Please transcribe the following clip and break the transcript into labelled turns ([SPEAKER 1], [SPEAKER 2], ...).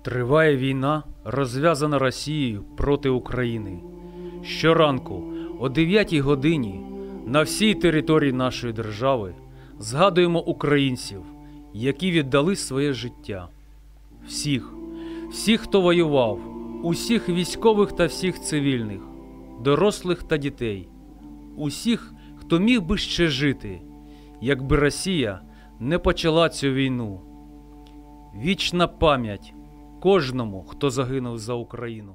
[SPEAKER 1] Триває війна, розв'язана Росією проти України. Щоранку о 9-й годині на всій території нашої держави згадуємо українців, які віддали своє життя. Всіх, хто воював, усіх військових та всіх цивільних, дорослих та дітей, усіх, хто міг би ще жити, якби Росія не почала цю війну. Вічна пам'ять кожному, хто загинув за Україну.